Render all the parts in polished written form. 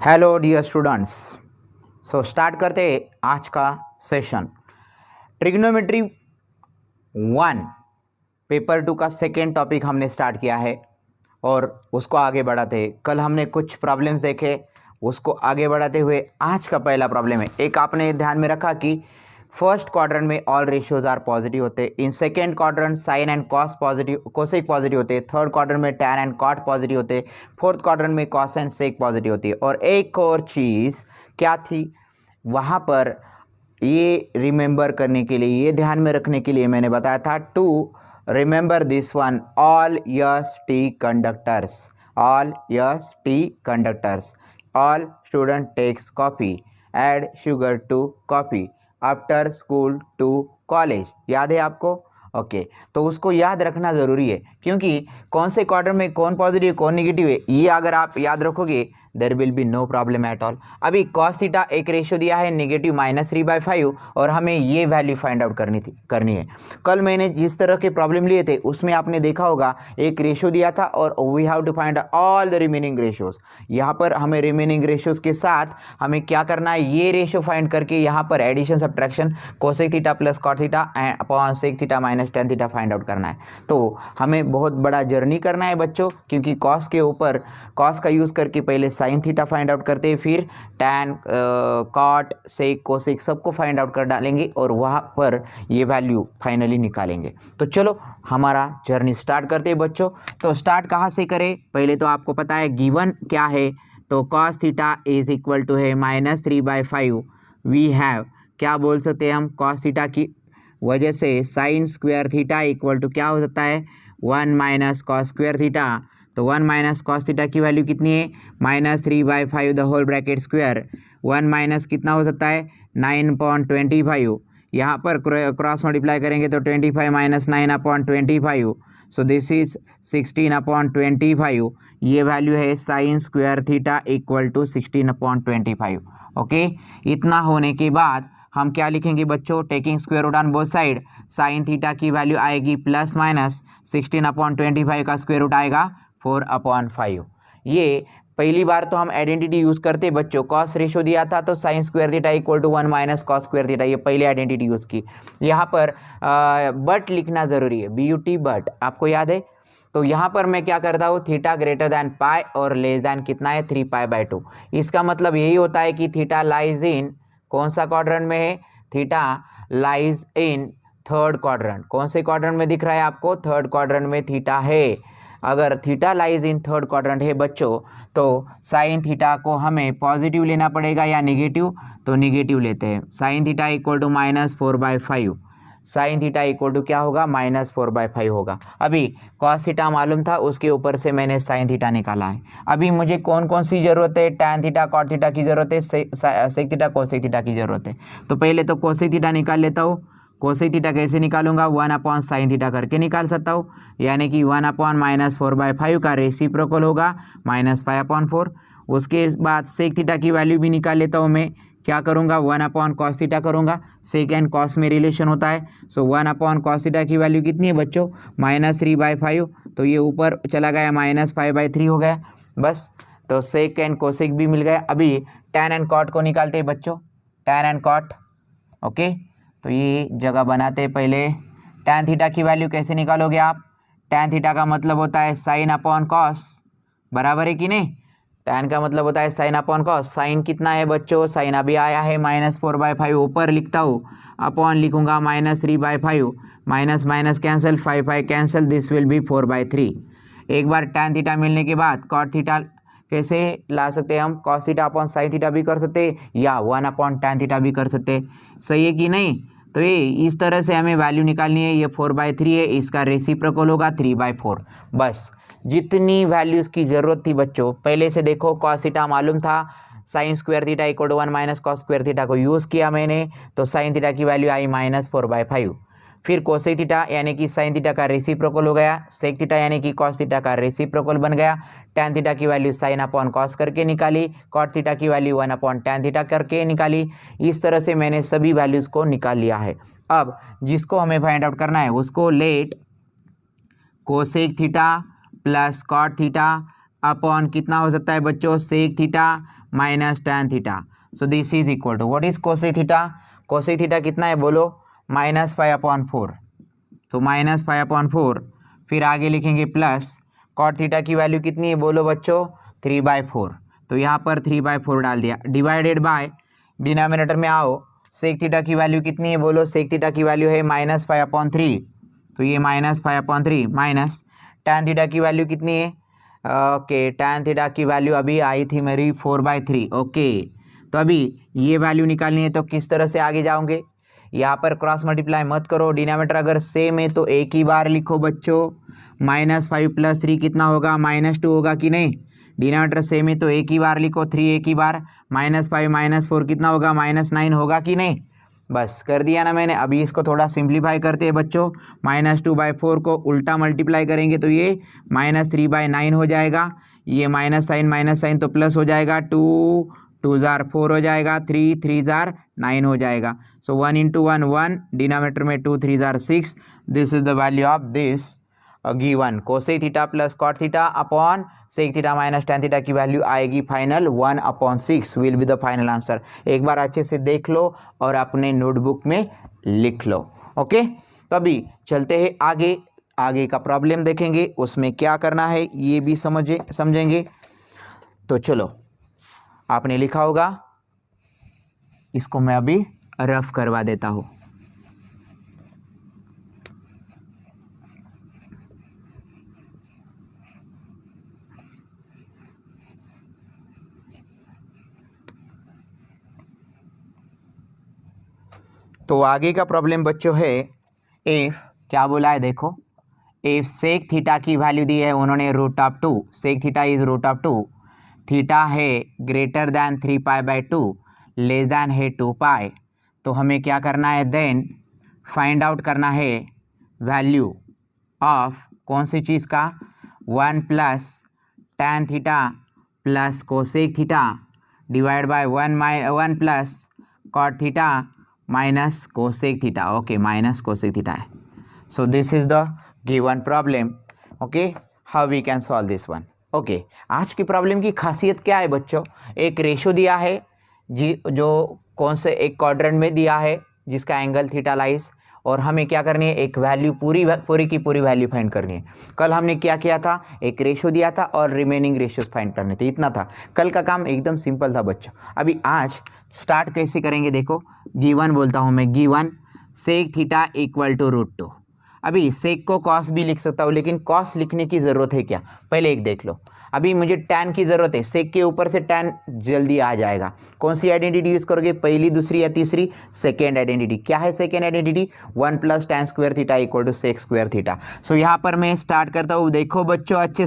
Hello dear students. Start करते हैं आज का सेशन। ट्रिग्नोमेट्री 1 पेपर 2 का सेकेंड टॉपिक हमने स्टार्ट किया है और उसको आगे बढ़ाते हैं। कल हमने कुछ प्रॉब्लम्स देखे, उसको आगे बढ़ाते हुए आज का पहला प्रॉब्लम है। एक आपने ध्यान में रखा कि फर्स्ट क्वाड्रेंट में ऑल रेशियोज आर पॉजिटिव होते हैं, in second quadrant sine and cos positive cosec positive होते हैं, थर्ड क्वाड्रेंट में टैन एंड कॉट पॉजिटिव होते हैं, फोर्थ क्वाड्रेंट में कॉस एंड सेक पॉजिटिव होती है। और एक और चीज़ क्या थी वहाँ पर, ये रिमेंबर करने के लिए, ये ध्यान में रखने के लिए मैंने बताया था to remember this one, all yes T conductors, all yes T conductors, all student takes coffee, add sugar to coffee after school to college. याद है आपको? ओके तो उसको याद रखना ज़रूरी है, क्योंकि कौन से क्वार्टर में कौन पॉजिटिव कौन नेगेटिव है, ये अगर आप याद रखोगे there will be no problem at all. अभी कॉस थीटा एक रेशियो दिया है नेगेटिव -3/5 और हमें ये वैल्यू फाइंड आउट करनी है। कल मैंने जिस तरह के प्रॉब्लम लिए थे उसमें आपने देखा होगा एक रेशियो दिया था और we have to find all the remaining ratios. यहाँ पर हमें रिमेनिंग रेशियोज के साथ हमें क्या करना है, ये रेशियो फाइंड करके यहाँ पर addition subtraction cosec theta plus cot theta upon sec theta minus tan theta find out करना है। तो हमें बहुत बड़ा जर्नी करना है बच्चों, क्योंकि कॉस के ऊपर कॉस का यूज़ करके पहले साइन थीटा फाइंड आउट करते हैं, फिर टैन कॉट सेक कोसेक सबको फाइंड आउट कर डालेंगे और वहाँ पर ये वैल्यू फाइनली निकालेंगे। तो चलो हमारा जर्नी स्टार्ट करते हैं बच्चों। तो स्टार्ट कहाँ से करें? पहले तो आपको पता है गिवन क्या है, तो cos theta is equal to है -3/5। वी हैव क्या बोल सकते हैं हम, कॉस थीटा की वजह से sine square theta equal to क्या हो सकता है 1 माइनस कॉस स्क्वायर थीटा। तो 1 माइनस कॉस थीटा की वैल्यू कितनी है -3/5 the whole bracket square. 1 minus कितना हो सकता है 9/25। यहाँ पर क्रॉस मल्टीप्लाई करेंगे तो 25 माइनस 9/25, सो दिस इज 16/25। ये वैल्यू है sine square theta equal to 16/25। Okay इतना होने के बाद हम क्या लिखेंगे बच्चों, taking square root on both side, sine theta की वैल्यू आएगी प्लस माइनस 16/25 का स्क्वायर रूट आएगा 4/5। ये पहली बार तो हम आइडेंटिटी यूज़ करते बच्चों, कॉस रेशो दिया था तो sine square theta equal to 1 minus cos square theta, ये पहले आइडेंटिटी यूज़ की। यहाँ पर बट लिखना ज़रूरी है, BUT बट, आपको याद है? तो यहाँ पर मैं क्या करता हूँ, थीटा ग्रेटर दैन पाई और लेस दैन कितना है 3π/2। इसका मतलब यही होता है कि थीटा लाइज इन कौन सा क्वाड्रेंट में है, theta lies in third quadrant. कौन से क्वाड्रेंट में दिख रहा है आपको, थर्ड क्वाड्रेंट में थीटा है। अगर theta lies in third quadrant है बच्चों तो साइन थीटा को हमें पॉजिटिव लेना पड़ेगा या निगेटिव, तो निगेटिव लेते हैं। Sine theta equal to -4/5, sine theta equal to क्या होगा -4/5 होगा। अभी कॉस थीटा मालूम था, उसके ऊपर से मैंने साइन थीटा निकाला है। अभी मुझे कौन कौन सी ज़रूरत है, टैन थीटा कॉट थीटा की ज़रूरत है, सेक थीटा कोसेक थीटा की ज़रूरत है। तो पहले तो कोसेक थीटा निकाल लेता हूँ। कोसेक थीटा कैसे निकालूंगा, 1/sin थीटा करके निकाल सकता हूँ, यानी कि 1/-4/5 का रेसिप्रोकल होगा -π/4। उसके बाद सेक थीटा की वैल्यू भी निकाल लेता हूँ मैं, क्या करूँगा 1/cos थीटा करूँगा, सेक एंड कॉस में रिलेशन होता है। सो 1/cos थीटा की वैल्यू कितनी है बच्चों -3/5, तो ये ऊपर चला गया -π/3 हो गया बस। तो सेक एंड कोसेक भी मिल गया। अभी टैन एंड कॉट को निकालते हैं बच्चों, टैन एंड कॉट। ओके तो ये जगह बनाते हैं। पहले टैन थीटा की वैल्यू कैसे निकालोगे आप, टैन थीटा का मतलब होता है साइन अपॉन कॉस, बराबर है कि नहीं? टैन का मतलब होता है साइन अपॉन कॉस। साइन कितना है बच्चों, साइन अभी आया है -4/5, ऊपर लिखता हूँ, अपॉन लिखूंगा -3/5, minus minus cancel, 5 cancel, this will be 4/3। एक बार टैन थीटा मिलने के बाद कॉट थीटा कैसे ला सकते हैं हम, cos theta upon sine theta भी कर सकते हैं या 1/tan थीटा भी कर सकते हैं, सही है कि नहीं? तो ये इस तरह से हमें वैल्यू निकालनी है। ये 4/3 है, इसका रेसिप्रोकल होगा 3/4। बस जितनी वैल्यूज़ की ज़रूरत थी बच्चों पहले से देखो, कॉस थीटा मालूम था, sine square theta equal to 1 minus cos square theta को यूज़ किया मैंने, तो साइन थीटा की वैल्यू आई -4/5। फिर कोसेक थीटा यानी कि साइन थीटा का रेसिप्रोकल हो गया, सेक थीटा यानी कि कॉस थीटा का रेसिप्रोकल बन गया, टैन थीटा की वैल्यू साइन अपॉन कॉस करके निकाली, कॉट थीटा की वैल्यू 1/tan थीटा करके निकाली। इस तरह से मैंने सभी वैल्यूज़ को निकाल लिया है। अब जिसको हमें फाइंड आउट करना है उसको let cosec theta plus cot theta upon कितना हो सकता है बच्चों, sec theta minus tan theta. So this is equal to what is cosec theta? Cosec theta कितना है बोलो? -5/4। तो -5/4, फिर आगे लिखेंगे प्लस कॉट थीटा की वैल्यू कितनी है बोलो बच्चों? 3/4। तो यहाँ पर 3/4 डाल दिया, डिवाइडेड बाय डिनोमिनेटर में आओ, सेक थीटा की वैल्यू कितनी है बोलो? सेक थीटा की वैल्यू है -5/3। तो ये -5/3 माइनस tan थीटा की वैल्यू कितनी है? ओके, tan थीटा की वैल्यू अभी आई थी मेरी 4/3। ओके, तो अभी ये वैल्यू निकालनी है तो किस तरह से आगे जाओगे? यहाँ पर क्रॉस मल्टीप्लाई मत करो, डिनोमिनेटर अगर सेम है तो एक ही बार लिखो बच्चों। -5 + 3 कितना होगा? -2 होगा कि नहीं? डिनोमिनेटर सेम है तो एक ही बार लिखो, 3 एक ही बार, -5 - 4 कितना होगा? -9 होगा कि नहीं? बस कर दिया ना मैंने। अभी इसको थोड़ा सिंप्लीफाई करते हैं बच्चों। -2/4 को उल्टा मल्टीप्लाई करेंगे तो ये -3/9 हो जाएगा। ये माइनस साइन तो प्लस हो जाएगा, 2 2 जार 4 हो जाएगा, 3 3 जार 9 हो जाएगा। सो 1 × 1 1, डिनोमिनेटर में 2 3 जार 6। This is the value of this given cosec theta plus cot theta upon sec theta minus tan theta की वैल्यू आएगी final 1/6 will be the final answer. एक बार अच्छे से देख लो और अपने नोटबुक में लिख लो। ओके, तो अभी चलते हैं आगे। आगे का प्रॉब्लम देखेंगे, उसमें क्या करना है ये भी समझेंगे। तो चलो, आपने लिखा होगा, इसको मैं अभी रफ करवा देता हूँ। तो आगे का प्रॉब्लम बच्चों है, इफ क्या बोला है देखो, इफ सेक थीटा की वैल्यू दी है उन्होंने √2, सेक थीटा इज √2, थीटा है ग्रेटर दैन 3π/2, लेस दैन है 2π। तो हमें क्या करना है देन? फाइंड आउट करना है वैल्यू ऑफ कौन सी चीज़ का? 1 + tan theta plus cosec theta divide by 1 + cot theta minus cosec theta. Okay, minus cosec theta है। So this is the given problem. Okay, how we can solve this one? Okay, आज की problem की खासियत क्या है बच्चों? एक ratio दिया है जी, जो कौन से एक क्वाड्रेंट में दिया है जिसका एंगल थीटा लाइज, और हमें क्या करनी है? एक वैल्यू पूरी की पूरी वैल्यू फाइंड करनी है। कल हमने क्या किया था? एक रेशो दिया था और रिमेनिंग रेशियोज फाइंड करने थे, इतना था। कल का काम एकदम सिंपल था बच्चों। अभी आज स्टार्ट कैसे करेंगे देखो। गिवन बोलता हूँ मैं, given sec theta equal to √2। अभी सेक को कॉस भी लिख सकता हूँ, लेकिन कॉस लिखने की ज़रूरत है क्या? पहले एक देख लो। अभी मुझे tan की ज़रूरत है, सेक के ऊपर से tan जल्दी आ जाएगा। कौन सी आइडेंटिटी यूज़ करोगे? पहली, दूसरी या तीसरी? Second identity. क्या है second identity? 1 + tan² theta equal to sec² theta. So यहाँ पर मैं स्टार्ट करता हूँ, देखो बच्चों अच्छे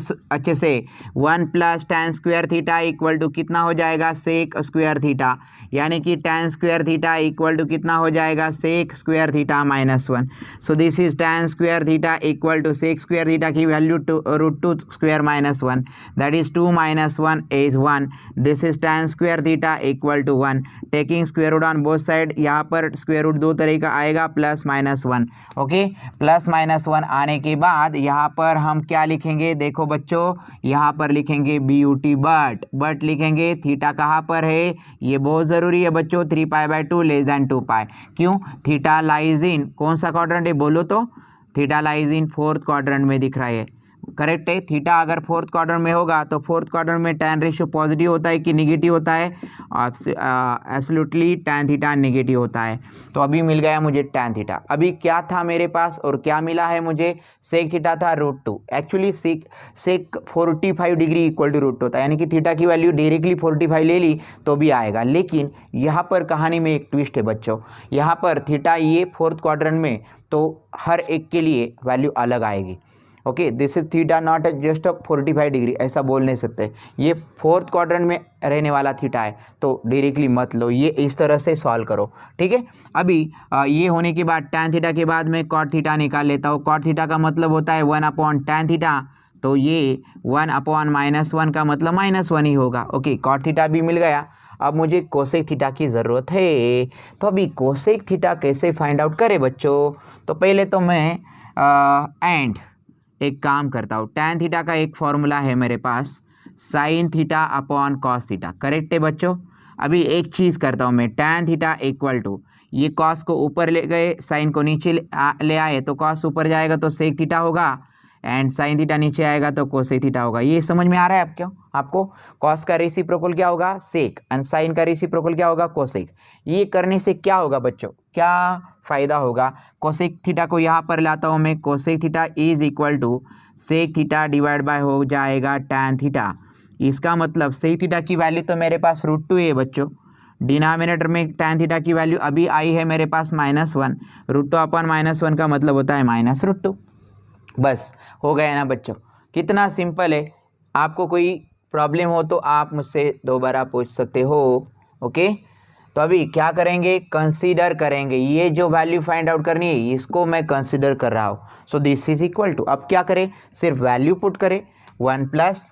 से। 1 + tan² थीटा इक्वल टू कितना हो जाएगा? sec² थीटा, यानी कि tan² थीटा इक्वल टू कितना हो जाएगा? sec² theta -1। So this is tan² theta equal to sec² theta की value √2² -1, that is 2 - 1 is 1. This is tan² theta equal to 1. Taking square root on both side, यहाँ पर square root दो तरह का आएगा, +-1। ओके, +-1 आने के बाद यहाँ पर हम क्या लिखेंगे देखो बच्चों, यहाँ पर लिखेंगे BUT, बट लिखेंगे। थीटा कहाँ पर है? ये बहुत ज़रूरी है बच्चों, 3π/2 लेस दैन 2π। क्यों? थीटा लाइज इन कौन सा क्वाड्रेंट है बोलो तो? Theta lies in 4th quadrant में दिख रहा है। करेक्ट है। थीटा अगर 4th क्वाड्रेंट में होगा तो 4th क्वाड्रेंट में tan रेशियो पॉजिटिव होता है कि निगेटिव होता है? एब्सोल्युटली tan थीटा निगेटिव होता है। तो अभी मिल गया मुझे tan थीटा। अभी क्या था मेरे पास और क्या मिला है मुझे? सेक थीटा था √2। Actually sec 45 degree equal to √2 होता है, यानी कि थीटा की वैल्यू डायरेक्टली 45 ले ली तो भी आएगा। लेकिन यहाँ पर कहानी में एक ट्विस्ट है बच्चों। यहाँ पर थीटा ये 4th क्वाड्रेंट में, तो हर एक के लिए वैल्यू अलग आएगी। Okay, this is theta naught just 45 degree, ऐसा बोल नहीं सकते। ये 4th क्वाड्रेंट में रहने वाला थीटा है, तो डायरेक्टली मत लो, ये इस तरह से सॉल्व करो। ठीक है, अभी ये होने के बाद tan थीटा के बाद मैं cot थीटा निकाल लेता हूँ। cot थीटा का मतलब होता है 1/tan थीटा, तो ये 1/-1 का मतलब -1 ही होगा। ओके, cot थीटा भी मिल गया। अब मुझे कोसेक थीटा की ज़रूरत है। तो अभी कोसेक थीटा कैसे फाइंड आउट करें बच्चों? तो पहले तो मैं एक काम करता हूँ। tan थीटा का एक फॉर्मूला है मेरे पास, sine theta upon cos theta, correct है बच्चों। अभी एक चीज़ करता हूँ मैं, tan थीटा इक्वल टू, ये कॉस को ऊपर ले गए, साइन को नीचे ले आए, तो कॉस ऊपर जाएगा तो सेक थीटा होगा, एंड साइन थीटा नीचे आएगा तो कोसेक थीटा होगा। ये समझ में आ रहा है आपको कॉस का रेसिप्रोकल क्या होगा, सेक, एंड साइन का रेसिप्रोकल क्या होगा, कोसेक। ये करने से क्या होगा बच्चों, क्या फायदा होगा, कोसेक थीटा को यहाँ पर लाता हूँ मैं, cosec theta is equal to sec theta divide by हो जाएगा tan थीटा। इसका मतलब सेक थीटा की वैल्यू तो मेरे पास √2 है बच्चों, डिनोमिनेटर में tan थीटा की वैल्यू अभी आई है मेरे पास -1, √2 अपॉन -1 का मतलब होता है -√2। बस हो गया ना बच्चों, कितना सिंपल है। आपको कोई प्रॉब्लम हो तो आप मुझसे दोबारा पूछ सकते हो, ओके। तो अभी क्या करेंगे, कंसीडर करेंगे, ये जो वैल्यू फाइंड आउट करनी है इसको मैं कंसीडर कर रहा हूँ। So this is equal to, अब क्या करें, सिर्फ वैल्यू पुट करें, 1 प्लस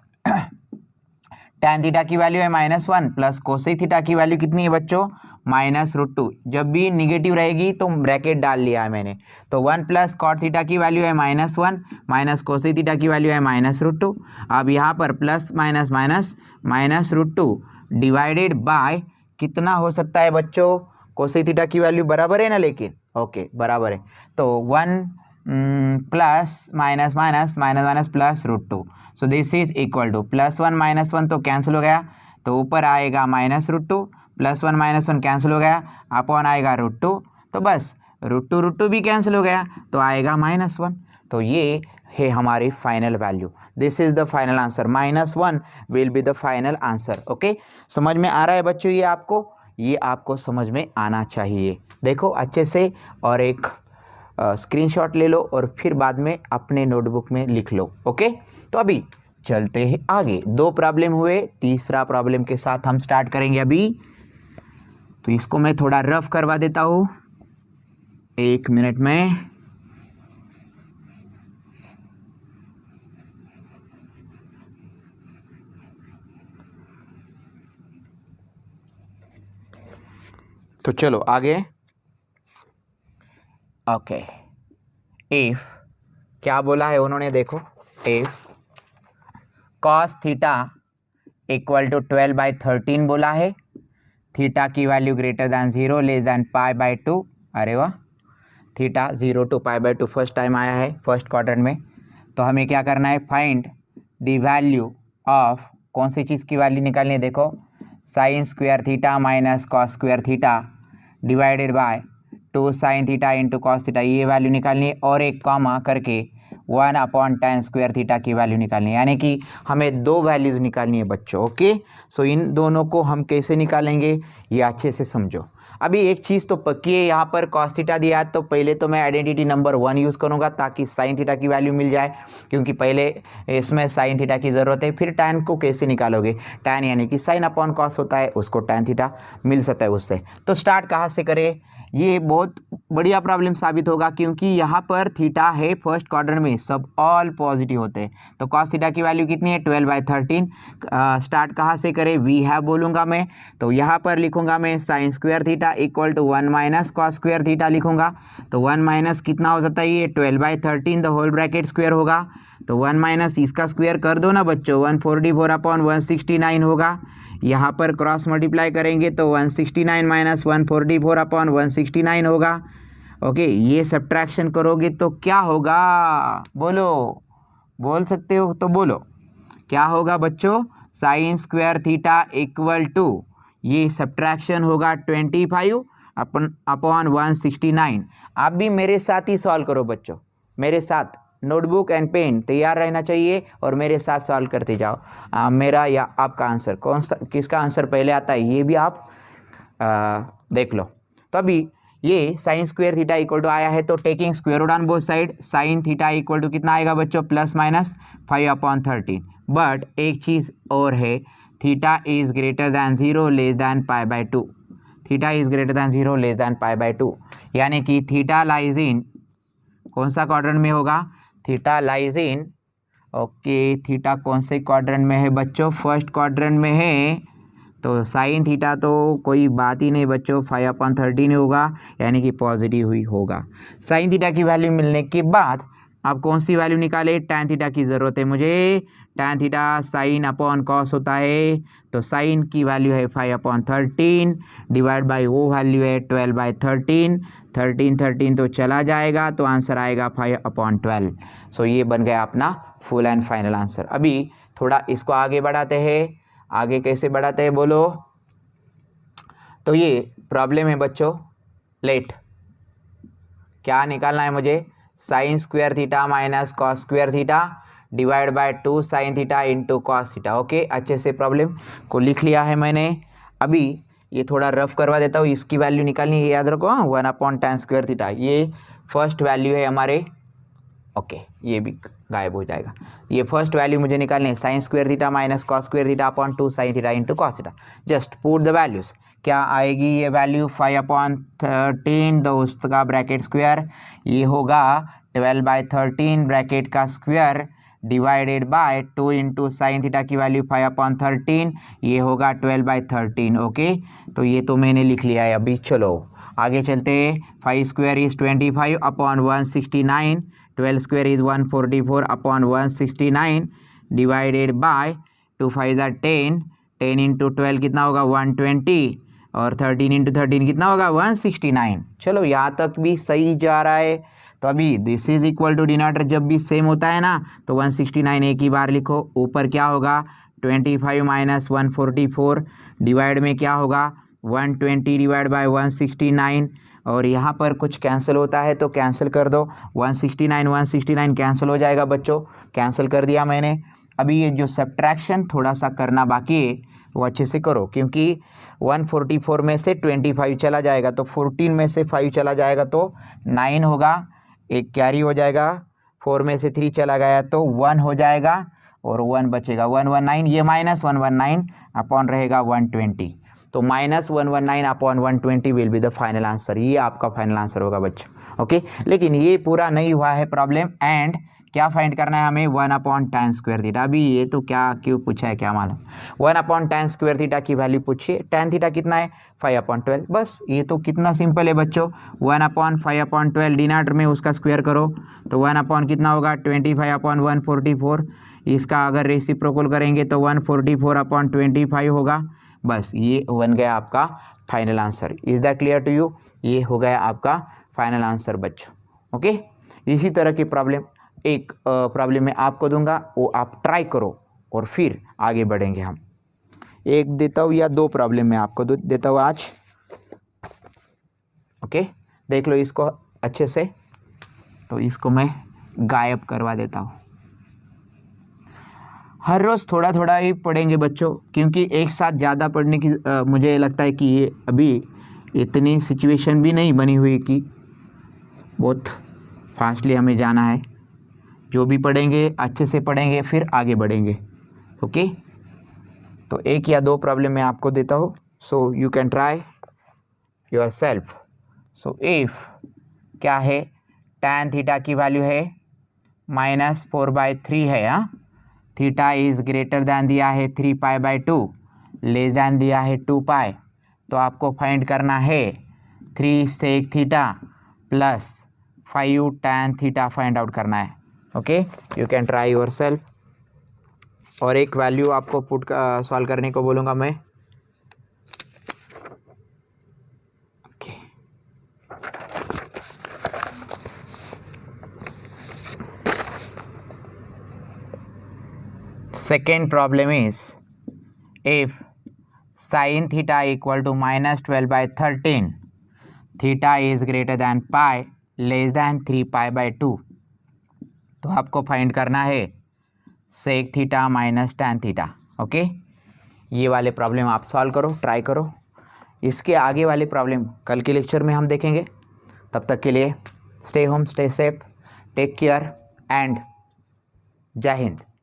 tan थीटा की वैल्यू है -1 प्लस कोसेक थीटा की वैल्यू कितनी है बच्चों, -√2। जब भी निगेटिव रहेगी तो ब्रैकेट डाल लिया है मैंने, तो 1 प्लस कॉट थीटा की वैल्यू है -1 माइनस कोसेक थीटा की वैल्यू है -√2। अब यहाँ पर plus minus minus -√2 divided by कितना हो सकता है बच्चों, कोसेक थीटा की वैल्यू बराबर है ना, लेकिन ओके बराबर है, तो 1 plus minus minus minus minus plus √2। So this is equal to +1 -1 तो कैंसिल हो गया, तो ऊपर आएगा -√2, +1 -1 कैंसिल हो गया, अपॉन आएगा √2, तो बस √2 भी कैंसिल हो गया, तो आएगा -1। तो ये है हमारी final value, this is the final answer, -1 will be the final answer. Okay, समझ में आ रहा है बच्चों, ये आपको समझ में आना चाहिए। देखो अच्छे से, और एक स्क्रीनशॉट ले लो और फिर बाद में अपने नोटबुक में लिख लो, ओके। तो अभी चलते हैं आगे, 2 प्रॉब्लम हुए, तीसरा प्रॉब्लम के साथ हम स्टार्ट करेंगे अभी। तो इसको मैं थोड़ा रफ करवा देता हूँ 1 मिनट में। तो चलो आगे, ओके। इफ क्या बोला है उन्होंने, देखो, if cos theta equal to 12/13 बोला है, थीटा की value greater than 0 less than π/2। अरे वाह, थीटा 0 to π/2 फर्स्ट टाइम आया है फर्स्ट क्वाड्रेंट में। तो हमें क्या करना है, फाइंड द वैल्यू ऑफ, कौन सी चीज़ की वैल्यू निकालनी है, देखो, sign square theta minus cos square theta divided by 2 sine theta into cos theta, ये वैल्यू निकालनी है, और एक कॉमा करके 1 अपॉन tan स्क्वायर थीटा की वैल्यू निकालनी है, यानी कि हमें 2 वैल्यूज़ निकालनी है बच्चों, ओके। सो इन दोनों को हम कैसे निकालेंगे ये अच्छे से समझो। अभी एक चीज़ तो पक्की है, यहाँ पर cos थीटा दिया है, तो पहले तो मैं आइडेंटिटी नंबर 1 यूज़ करूँगा ताकि साइन थीटा की वैल्यू मिल जाए, क्योंकि पहले इसमें साइन थीटा की ज़रूरत है। फिर tan को कैसे निकालोगे, tan यानी कि साइन अपॉन कॉस होता है, उसको tan थीटा मिल सकता है उससे। तो स्टार्ट कहाँ से करें, ये बहुत बढ़िया प्रॉब्लम साबित होगा, क्योंकि यहाँ पर थीटा है फर्स्ट क्वाड्रेंट में, सब ऑल पॉजिटिव होते हैं। तो कॉस थीटा की वैल्यू कितनी है, 12/13। स्टार्ट कहाँ से करें, वी हैव बोलूँगा मैं, तो यहाँ पर लिखूँगा मैं sine square theta equal to 1 minus cos square theta लिखूँगा। तो 1 माइनस कितना हो जाता है, ये 12/13 द होल ब्रैकेट स्क्वायर होगा, तो 1 माइनस इसका स्क्वायर कर दो ना बच्चों, 144 अपॉन 169 होगा। यहाँ पर क्रॉस मल्टीप्लाई करेंगे तो 169 माइनस 144 अपॉन 169 होगा, ओके। ये सब्ट्रैक्शन करोगे तो क्या होगा, बोलो, बोल सकते हो तो बोलो, क्या होगा बच्चों, sine square theta equal to, ये सब्ट्रैक्शन होगा 25 अपॉन 169। आप भी मेरे साथ ही सॉल्व करो बच्चों, मेरे साथ, नोटबुक एंड पेन तैयार रहना चाहिए और मेरे साथ सॉल्व करते जाओ। मेरा या आपका आंसर कौन सा, किसका आंसर पहले आता है ये भी आप देख लो। तो अभी ये sine square theta equal to आया है, तो taking square root on both side, sine theta equal to कितना आएगा बच्चों, +-5/13। बट एक चीज़ और है, theta is greater than 0 less than π/2, theta is greater than 0 less than π/2, यानी कि थीटा लाइज इन कौन सा क्वाड्रेंट में होगा, theta lies in, okay, theta कौन से क्वाड्रेंट में है बच्चों, फर्स्ट क्वाड्रेंट में है। तो साइन थीटा तो कोई बात ही नहीं बच्चों, 5/13 होगा, यानी कि पॉजिटिव हुई होगा। साइन थीटा की वैल्यू मिलने के बाद अब कौन सी वैल्यू निकाले, tan थीटा की ज़रूरत है मुझे। tan theta sine upon cos होता है, तो साइन की वैल्यू है 5/13 डिवाइड बाई वो वैल्यू है 12/13। 13 तो चला जाएगा, तो आंसर आएगा 5/12। सो ये बन गया अपना फुल एंड फाइनल आंसर। अभी थोड़ा इसको आगे बढ़ाते हैं। आगे कैसे बढ़ाते हैं बोलो। तो ये प्रॉब्लम है बच्चों, लेट क्या निकालना है मुझे, sign square theta minus cos square theta divide bye 2 sine theta into cos theta. Okay, अच्छे से प्रॉब्लम को लिख लिया है मैंने। अभी ये थोड़ा रफ करवा देता हूँ। इसकी वैल्यू निकालनी है, याद रखो। 1/tan स्क्वायर थीटा ये फर्स्ट वैल्यू है हमारे। ओके, ये भी गायब हो जाएगा। ये फर्स्ट वैल्यू मुझे निकालनी है, sine square theta minus cos square theta upon 2 sine theta into cos theta. Just put the values. क्या आएगी ये वैल्यू 5/13 दोस्त का ब्रैकेट स्क्वायर, ये होगा 12/13 ब्रैकेट का square divided by 2 into sine theta की वैल्यू 5/13, ये होगा 12/13। ओके, तो ये तो मैंने लिख लिया है। अभी चलो आगे चलते हैं। 5 square is 25 upon 169, 12 square is 144 upon 169 divided by 2 5 10, 10 into 12 कितना होगा 120, और 13 इंटू 13 कितना होगा 169। चलो यहाँ तक भी सही जा रहा है। तो अभी this is equal to denominator जब भी सेम होता है ना, तो 169 एक ही बार लिखो। ऊपर क्या होगा 25 माइनस 144 डिवाइड में क्या होगा 120 डिवाइड बाय 169, और यहाँ पर कुछ कैंसिल होता है तो कैंसिल कर दो। 169 कैंसिल हो जाएगा बच्चों, कैंसिल कर दिया मैंने। अभी ये जो सब्ट्रैक्शन थोड़ा सा करना बाकी है वो अच्छे से करो, क्योंकि 144 में से 25 चला जाएगा तो 14 में से 5 चला जाएगा तो 9 होगा, एक कैरी हो जाएगा, 4 में से 3 चला गया तो 1 हो जाएगा, और 1 बचेगा 119। ये माइनस 119 अपॉन रहेगा 120, तो minus 119 upon 120 will be the final answer. ये आपका फाइनल आंसर होगा बच्चों। ओके, लेकिन ये पूरा नहीं हुआ है प्रॉब्लम। एंड क्या फाइंड करना है हमें, 1/tan स्क्वायर थीटा। अभी ये तो क्या क्यों पूछा है क्या मालूम। 1/tan स्क्वायर थीटा की वैल्यू पूछिए। tan थीटा कितना है 5/12। बस ये तो कितना सिंपल है बच्चों। 1/5/12 डिनोमिनेटर में उसका स्क्वायर करो तो 1 कितना होगा 25/144। इसका अगर रेसिप्रोकल करेंगे तो 144/25 होगा। बस ये बन गया आपका final answer. Is that clear to you. ये हो गया आपका फाइनल आंसर बच्चों। ओके, इसी तरह की प्रॉब्लम एक प्रॉब्लम मैं आपको दूंगा, वो आप ट्राई करो और फिर आगे बढ़ेंगे हम। एक देता हूँ या 2 प्रॉब्लम मैं आपको देता हूँ आज। ओके, देख लो इसको अच्छे से। तो इसको मैं गायब करवा देता हूँ। हर रोज़ थोड़ा थोड़ा ही पढ़ेंगे बच्चों, क्योंकि एक साथ ज़्यादा पढ़ने की मुझे लगता है कि ये अभी इतनी सिचुएशन भी नहीं बनी हुई कि बहुत फास्टली हमें जाना है। जो भी पढ़ेंगे अच्छे से पढ़ेंगे, फिर आगे बढ़ेंगे। ओके, तो एक या 2 प्रॉब्लम मैं आपको देता हूँ, so you can try your self. So if क्या है, tan थीटा की वैल्यू है -4/3 है। हाँ, थीटा इज़ ग्रेटर दैन दिया है 3π/2, लेस दैन दिया है 2π। तो आपको फाइंड करना है 3 sec theta plus 5 tan theta find out करना है। Okay, you can try your self. और एक वैल्यू आपको पुट सॉल्व करने को बोलूँगा मैं। Okay, second problem is if sin theta equal to -12/13, theta is greater than pi less than 3π/2। तो आपको फाइंड करना है sec theta minus tan theta. Okay, ये वाले प्रॉब्लम आप सॉल्व करो, ट्राई करो। इसके आगे वाले प्रॉब्लम कल के लेक्चर में हम देखेंगे। तब तक के लिए stay home, stay safe, take care and जय हिंद।